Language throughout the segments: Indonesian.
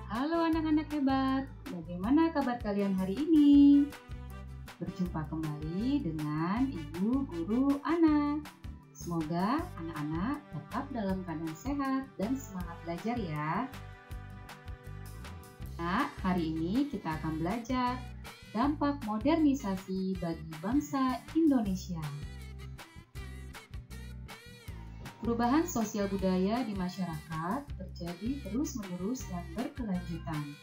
Halo anak-anak hebat, bagaimana kabar kalian hari ini? Berjumpa kembali dengan Ibu Guru Ana. Semoga anak-anak tetap dalam keadaan sehat dan semangat belajar ya. Nah, hari ini kita akan belajar dampak modernisasi bagi bangsa Indonesia. Perubahan sosial budaya di masyarakat terjadi terus-menerus dan berkelanjutan.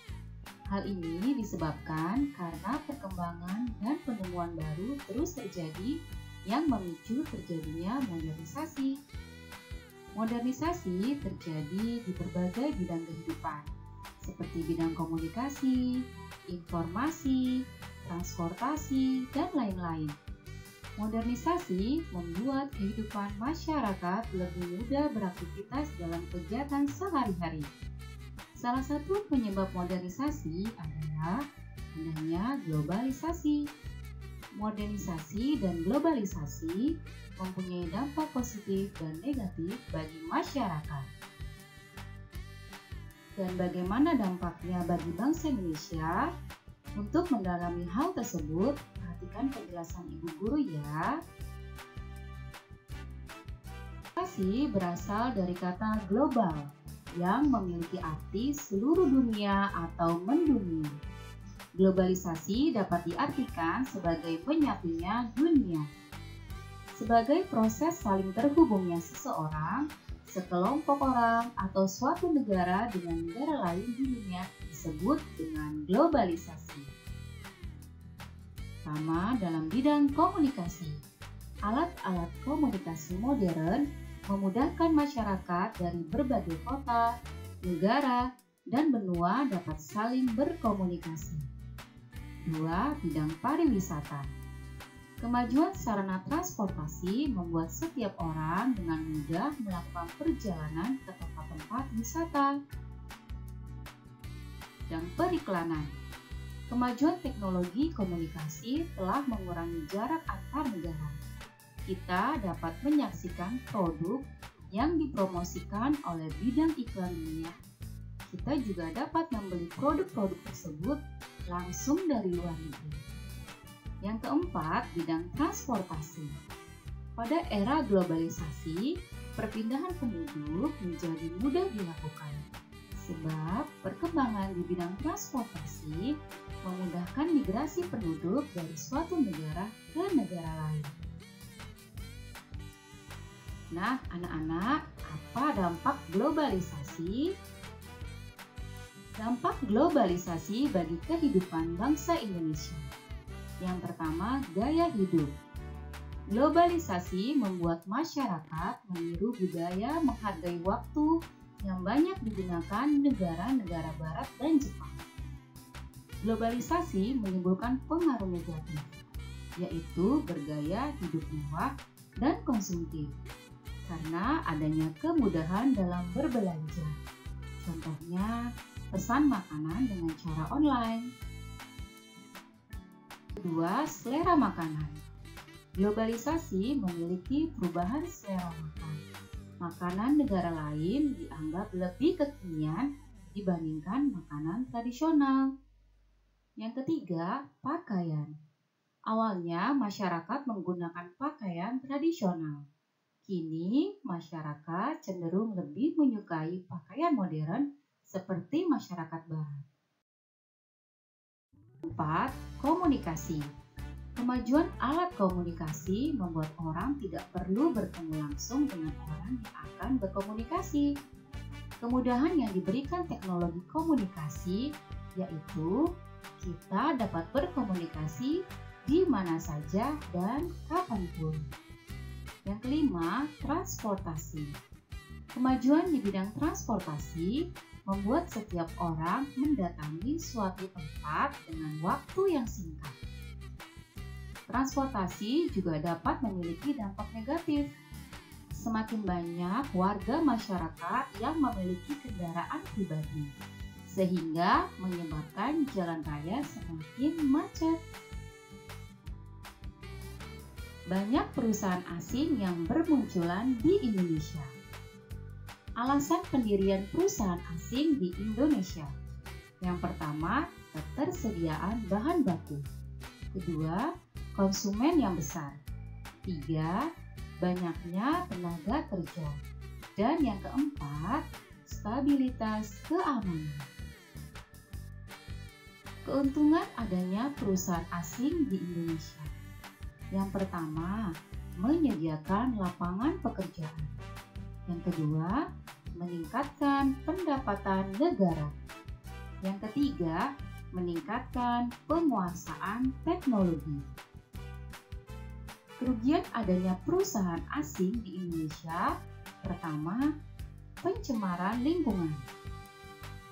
Hal ini disebabkan karena perkembangan dan penemuan baru terus terjadi yang memicu terjadinya modernisasi. Modernisasi terjadi di berbagai bidang kehidupan, seperti bidang komunikasi, informasi, transportasi, dan lain-lain. Modernisasi membuat kehidupan masyarakat lebih mudah beraktivitas dalam kegiatan sehari-hari. Salah satu penyebab modernisasi adalah adanya globalisasi. Modernisasi dan globalisasi mempunyai dampak positif dan negatif bagi masyarakat. Dan bagaimana dampaknya bagi bangsa Indonesia? Untuk mendalami hal tersebut, perhatikan penjelasan Ibu Guru ya. Globalisasi berasal dari kata global yang memiliki arti seluruh dunia atau mendunia. Globalisasi dapat diartikan sebagai penyatunya dunia. Sebagai proses saling terhubungnya seseorang, sekelompok orang, atau suatu negara dengan negara lain di dunia disebut dengan globalisasi. Sama dalam bidang komunikasi. Alat-alat komunikasi modern memudahkan masyarakat dari berbagai kota, negara, dan benua dapat saling berkomunikasi. 2. Bidang pariwisata. Kemajuan sarana transportasi membuat setiap orang dengan mudah melakukan perjalanan ke tempat-tempat wisata. Dan periklanan. Kemajuan teknologi komunikasi telah mengurangi jarak antar negara. Kita dapat menyaksikan produk yang dipromosikan oleh bidang iklan dunia. Kita juga dapat membeli produk-produk tersebut langsung dari luar negeri. Yang keempat, bidang transportasi. Pada era globalisasi, perpindahan penduduk menjadi mudah dilakukan. Sebab perkembangan di bidang transportasi memudahkan migrasi penduduk dari suatu negara ke negara lain. Nah, anak-anak, apa dampak globalisasi? Dampak globalisasi bagi kehidupan bangsa Indonesia. Yang pertama, gaya hidup. Globalisasi membuat masyarakat meniru budaya menghargai waktu yang banyak digunakan negara-negara barat dan Jepang. Globalisasi menimbulkan pengaruh negatif, yaitu bergaya hidup mewah dan konsumtif, karena adanya kemudahan dalam berbelanja. Contohnya, pesan makanan dengan cara online. Kedua, selera makanan. Globalisasi memiliki perubahan selera makan. Makanan negara lain dianggap lebih kekinian dibandingkan makanan tradisional. Yang ketiga, pakaian. Awalnya masyarakat menggunakan pakaian tradisional. Kini masyarakat cenderung lebih menyukai pakaian modern seperti masyarakat barat. 4. Komunikasi. Kemajuan alat komunikasi membuat orang tidak perlu bertemu langsung dengan orang yang akan berkomunikasi. Kemudahan yang diberikan teknologi komunikasi yaitu kita dapat berkomunikasi di mana saja dan kapanpun. Yang kelima, transportasi. Kemajuan di bidang transportasi membuat setiap orang mendatangi suatu tempat dengan waktu yang singkat. Transportasi juga dapat memiliki dampak negatif. Semakin banyak warga masyarakat yang memiliki kendaraan pribadi, sehingga menyebabkan jalan raya semakin macet. Banyak perusahaan asing yang bermunculan di Indonesia. Alasan pendirian perusahaan asing di Indonesia. Yang pertama, ketersediaan bahan baku. Kedua, konsumen yang besar. Tiga, banyaknya tenaga kerja. Dan yang keempat, stabilitas keamanan. Keuntungan adanya perusahaan asing di Indonesia. Yang pertama, menyediakan lapangan pekerjaan. Yang kedua, meningkatkan pendapatan negara. Yang ketiga, meningkatkan penguasaan teknologi. Kerugian adanya perusahaan asing di Indonesia, pertama, pencemaran lingkungan.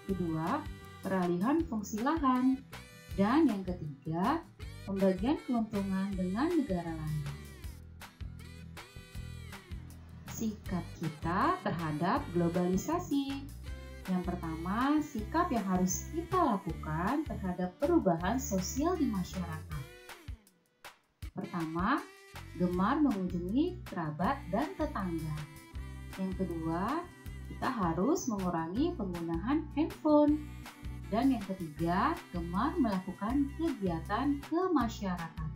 Kedua, peralihan fungsi lahan. Dan yang ketiga, pembagian keuntungan dengan negara lain. Sikap kita terhadap globalisasi. Yang pertama, sikap yang harus kita lakukan terhadap perubahan sosial di masyarakat. Pertama, gemar mengunjungi kerabat dan tetangga. Yang kedua, kita harus mengurangi penggunaan handphone. Dan yang ketiga, gemar melakukan kegiatan kemasyarakatan.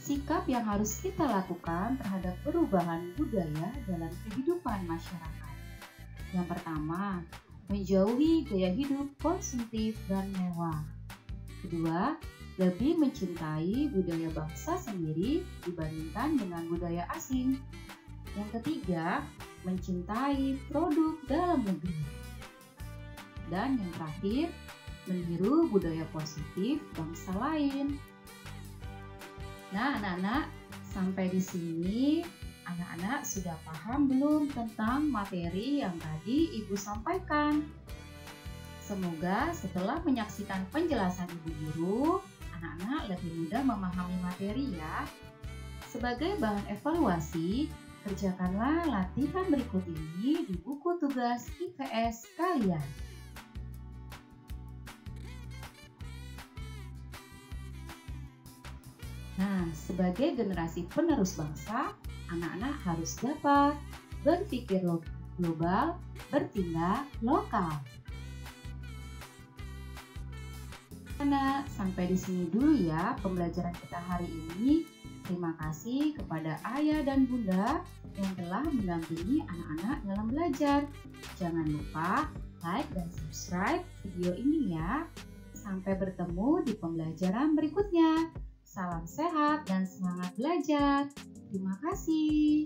Sikap yang harus kita lakukan terhadap perubahan budaya dalam kehidupan masyarakat. Yang pertama, menjauhi gaya hidup konsumtif dan mewah. Kedua, lebih mencintai budaya bangsa sendiri dibandingkan dengan budaya asing. Yang ketiga, mencintai produk dalam negeri. Dan yang terakhir, meniru budaya positif bangsa lain. Nah, anak-anak, sampai di sini anak-anak sudah paham belum tentang materi yang tadi Ibu sampaikan? Semoga setelah menyaksikan penjelasan Ibu Guru, anak-anak lebih mudah memahami materi ya. Sebagai bahan evaluasi, kerjakanlah latihan berikut ini di buku tugas IPS kalian. Nah, sebagai generasi penerus bangsa, anak-anak harus dapat berpikir global, bertindak lokal. Anak, sampai di sini dulu ya pembelajaran kita hari ini. Terima kasih kepada ayah dan bunda yang telah mendampingi anak-anak dalam belajar. Jangan lupa like dan subscribe video ini ya. Sampai bertemu di pembelajaran berikutnya. Salam sehat dan semangat belajar. Terima kasih.